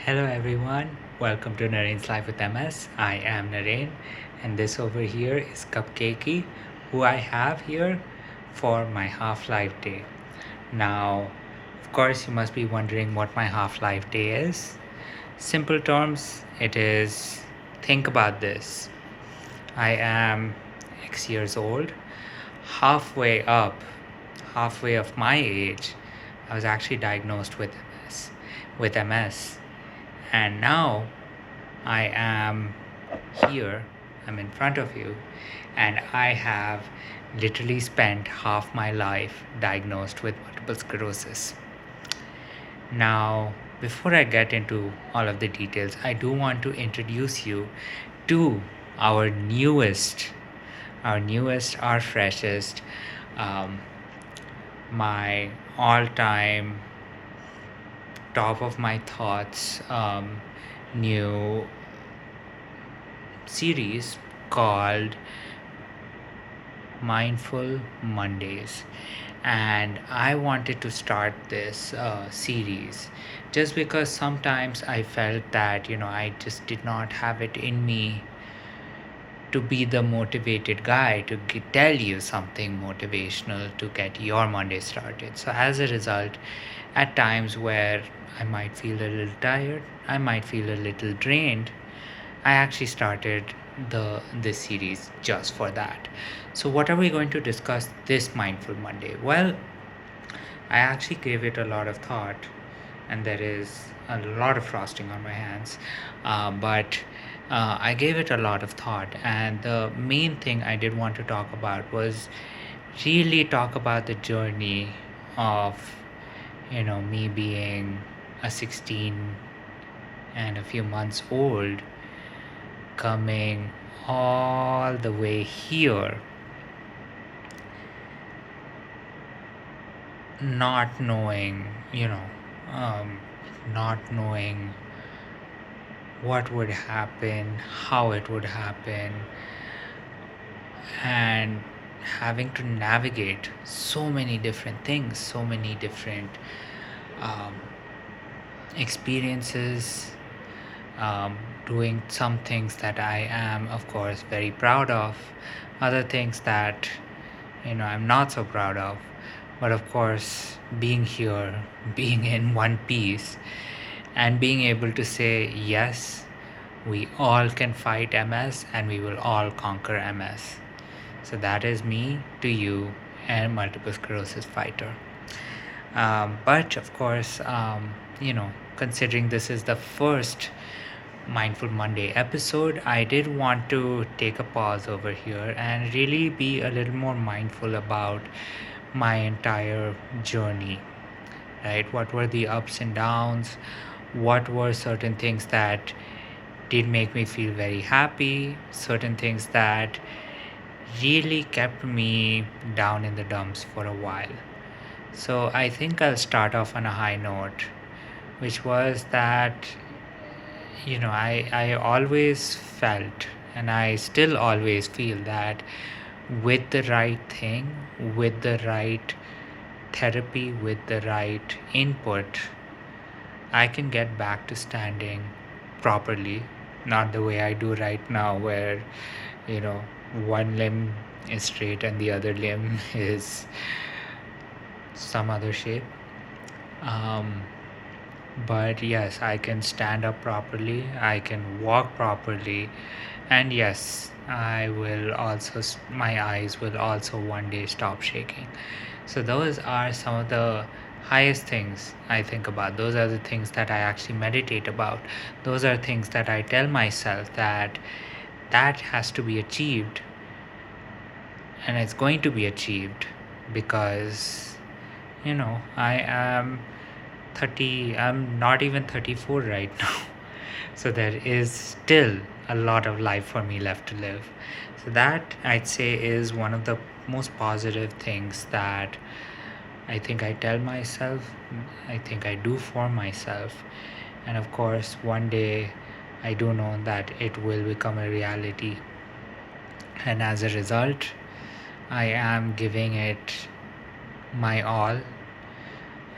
Hello everyone, welcome to Naren's Life with MS. I am Naren, and this over here is Cupcakey, who I have here for my Half-Life Day. Now, of course, you must be wondering what my Half-Life Day is. Simple terms, it is think about this. I am X years old, halfway up, halfway of my age, I was actually diagnosed with MS. And now I am here, I'm in front of you, and I have literally spent half my life diagnosed with multiple sclerosis. Now, before I get into all of the details, I do want to introduce you to our newest, our freshest, um, my all time top of my thoughts new series called Mindful Mondays. And I wanted to start this series just because sometimes I felt that, I just did not have it in me to be the motivated guy to tell you something motivational to get your Monday started. So, as a result, at times where I might feel a little tired, I might feel a little drained, I actually started this series just for that. So what are we going to discuss this Mindful Monday? Well, I actually gave it a lot of thought, and there is a lot of frosting on my hands, but I gave it a lot of thought, and the main thing I did want to talk about was really talk about the journey of me being a 16 and a few months old, coming all the way here, not knowing, um, not knowing what would happen, how it would happen, and having to navigate so many different things, so many different um, experiences, doing some things that I am, of course, very proud of, other things that, I'm not so proud of. But of course, being here, being in one piece, and being able to say, yes, we all can fight MS and we will all conquer MS. So that is me to you and multiple sclerosis fighter. But of course, considering this is the first Mindful Monday episode, I did want to take a pause over here and really be a little more mindful about my entire journey, right? What were the ups and downs? What were certain things that did make me feel very happy? Certain things that really kept me down in the dumps for a while. So I think I'll start off on a high note, which was that I always felt, and I still always feel that with the right thing, with the right therapy, with the right input, I can get back to standing properly, not the way I do right now, where you know one limb is straight and the other limb is some other shape. um, but yes, I can stand up properly, I can walk properly, and yes, I will also my eyes will also one day stop shaking. So those are some of the highest things I think about. Those are the things that I actually meditate about. Those are things that I tell myself that has to be achieved, and it's going to be achieved because I am 30, I'm not even 34 right now. So there is still a lot of life for me left to live. So that, I'd say, is one of the most positive things that I think I tell myself, I think I do for myself. And of course, one day I do know that it will become a reality. And as a result, I am giving it my all.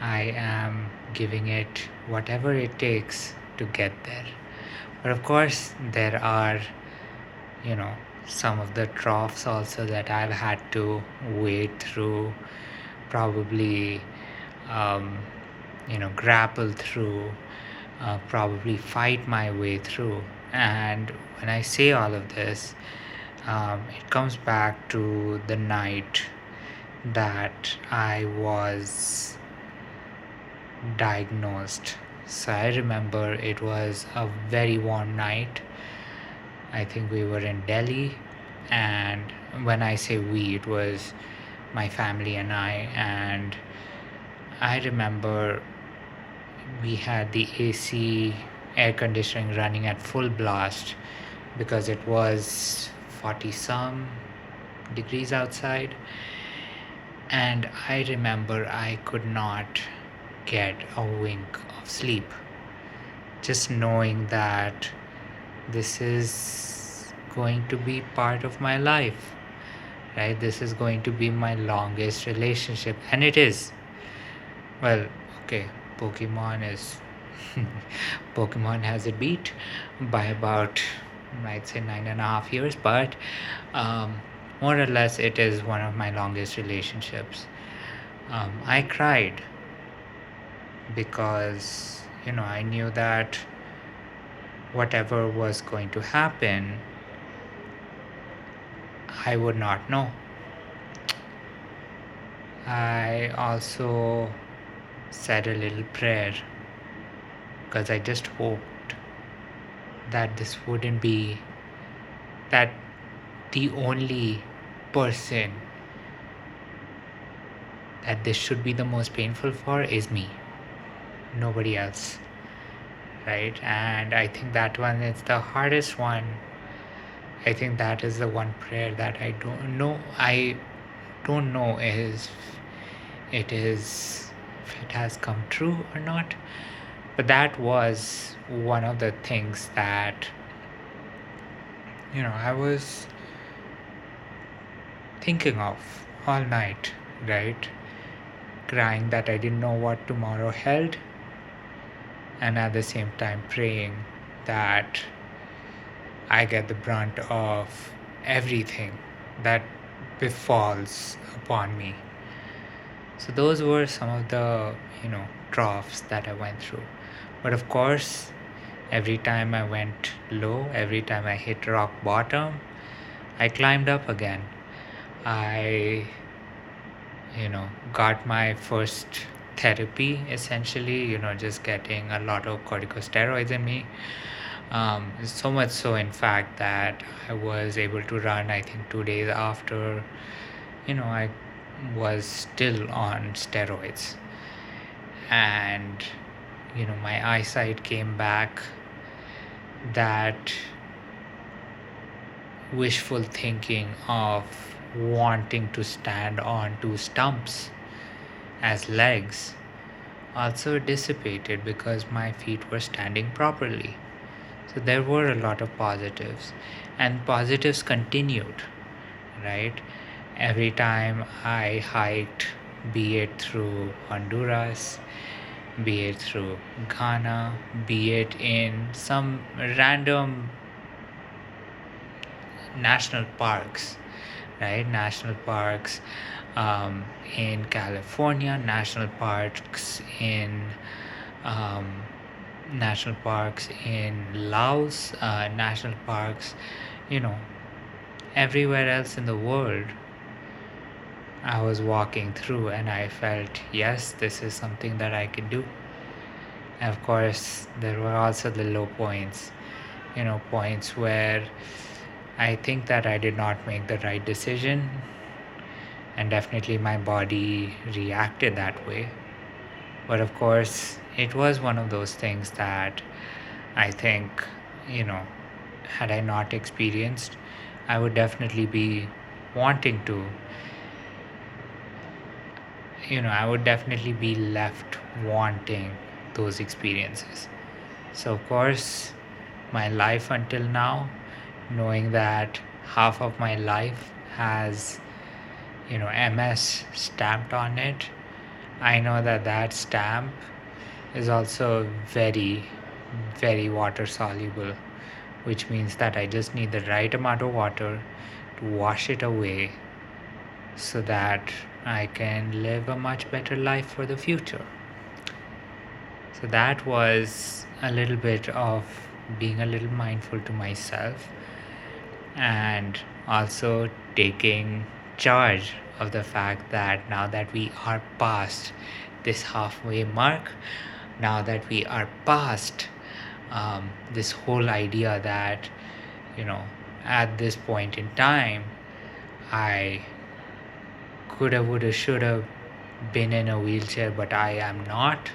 I am giving it whatever it takes to get there. But of course, there are, you know, some of the troughs also that I've had to wade through, probably, um, grapple through, probably fight my way through. And when I say all of this, it comes back to the night that I was diagnosed. So I remember it was a very warm night. I think we were in Delhi, and when I say we, it was my family and I. And I remember we had the AC air conditioning running at full blast because it was 40 some degrees outside. And I remember I could not get a wink of sleep, just knowing that this is going to be part of my life, right? This is going to be my longest relationship, and it is. Well, okay, Pokemon is Pokemon has it beat by about, I'd say, 9.5 years, but more or less it is one of my longest relationships. I cried because I knew that whatever was going to happen, I would not know. I also said a little prayer because I just hoped that this wouldn't be that the only person that this should be the most painful for is me, nobody else, right? And I think that one is the hardest one. I think that is the one prayer that I don't know if it has come true or not. But that was one of the things that I was thinking of all night, right? Crying that I didn't know what tomorrow held, and at the same time praying that I get the brunt of everything that befalls upon me. So those were some of the troughs that I went through. But of course, every time I went low, every time I hit rock bottom, I climbed up again. I got my first therapy, essentially, just getting a lot of corticosteroids in me. So much so, in fact, that I was able to run, I think, 2 days after, I was still on steroids. And, my eyesight came back. That wishful thinking of wanting to stand on two stumps as legs also dissipated because my feet were standing properly. So there were a lot of positives, and positives continued, right? Every time I hiked, be it through Honduras, be it through Ghana, be it in some random national parks, right? National parks in California, national parks in Laos, national parks, everywhere else in the world. I was walking through and I felt, yes, this is something that I can do. And of course, there were also the low points, points where I think that I did not make the right decision, and definitely my body reacted that way. But of course, it was one of those things that I think, had I not experienced, I would definitely be wanting to, I would definitely be left wanting those experiences. So, of course, my life until now, knowing that half of my life has, MS stamped on it, I know that that stamp is also very, very water soluble, which means that I just need the right amount of water to wash it away so that I can live a much better life for the future. So that was a little bit of being a little mindful to myself and also taking charge of the fact that now that we are past this halfway mark, now that we are past this whole idea that, you know, at this point in time, I coulda, woulda, shoulda been in a wheelchair, but I am not,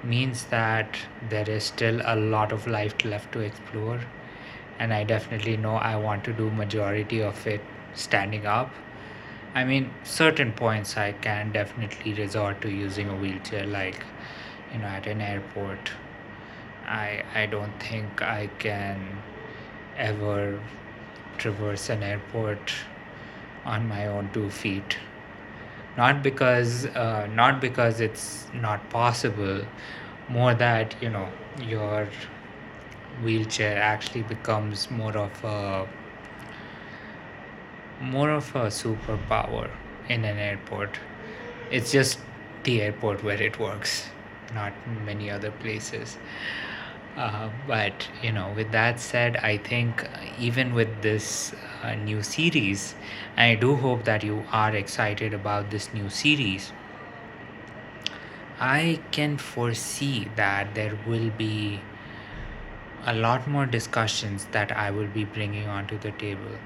means that there is still a lot of life left to explore. And I definitely know I want to do majority of it standing up. I mean, certain points I can definitely resort to using a wheelchair, like, at an airport. I don't think I can ever traverse an airport on my own 2 feet. Not because it's not possible, more that your wheelchair actually becomes more of a superpower in an airport. It's just the airport where it works, not many other places. But with that said, I think even with this new series, I do hope that you are excited about this new series. I can foresee that there will be a lot more discussions that I will be bringing onto the table.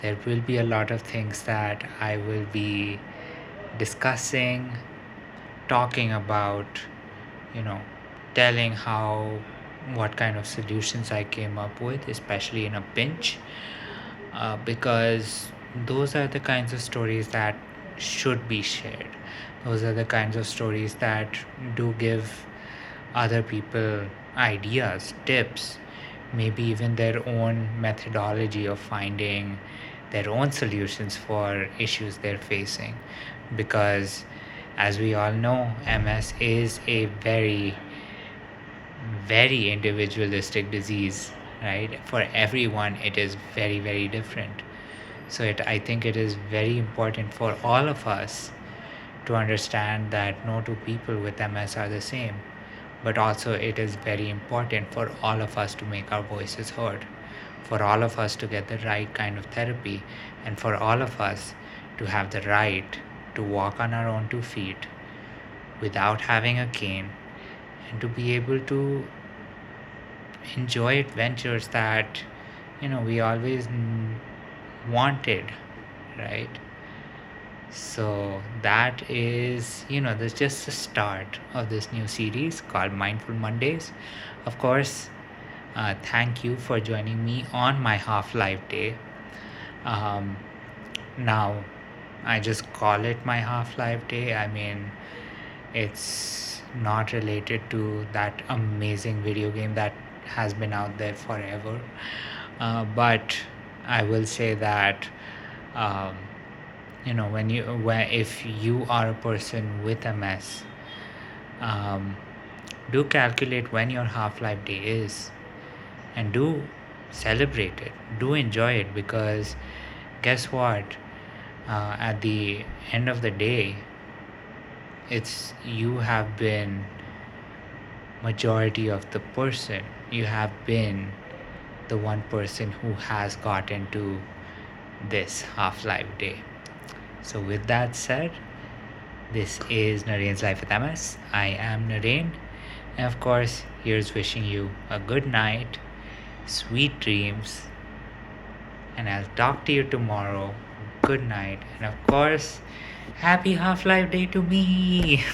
There will be a lot of things that I will be discussing, talking about, telling what kind of solutions I came up with, especially in a pinch, because those are the kinds of stories that should be shared. Those are the kinds of stories that do give other people ideas, tips, maybe even their own methodology of finding their own solutions for issues they're facing. Because, as we all know, MS is a very, very individualistic disease, right? For everyone, it is very, very different. So, I think it is very important for all of us to understand that no two people with MS are the same. But also, it is very important for all of us to make our voices heard, for all of us to get the right kind of therapy, and for all of us to have the right to walk on our own 2 feet without having a cane, and to be able to enjoy adventures that we always wanted, right? So that is, that's just the start of this new series called Mindful Mondays. Of course, thank you for joining me on my half-life day. Now, I just call it my half-life day. I mean, it's not related to that amazing video game that has been out there forever. But I will say that, if you are a person with MS, do calculate when your half-life day is, and do celebrate it, do enjoy it, because guess what, at the end of the day, it's you have been majority of the person. You have been the one person who has gotten to this half-life day. So with that said, this is Narain's Life with MS. I am Narain, and of course, here's wishing you a good night, sweet dreams, and I'll talk to you tomorrow. Good night, and of course, happy half-life day to me.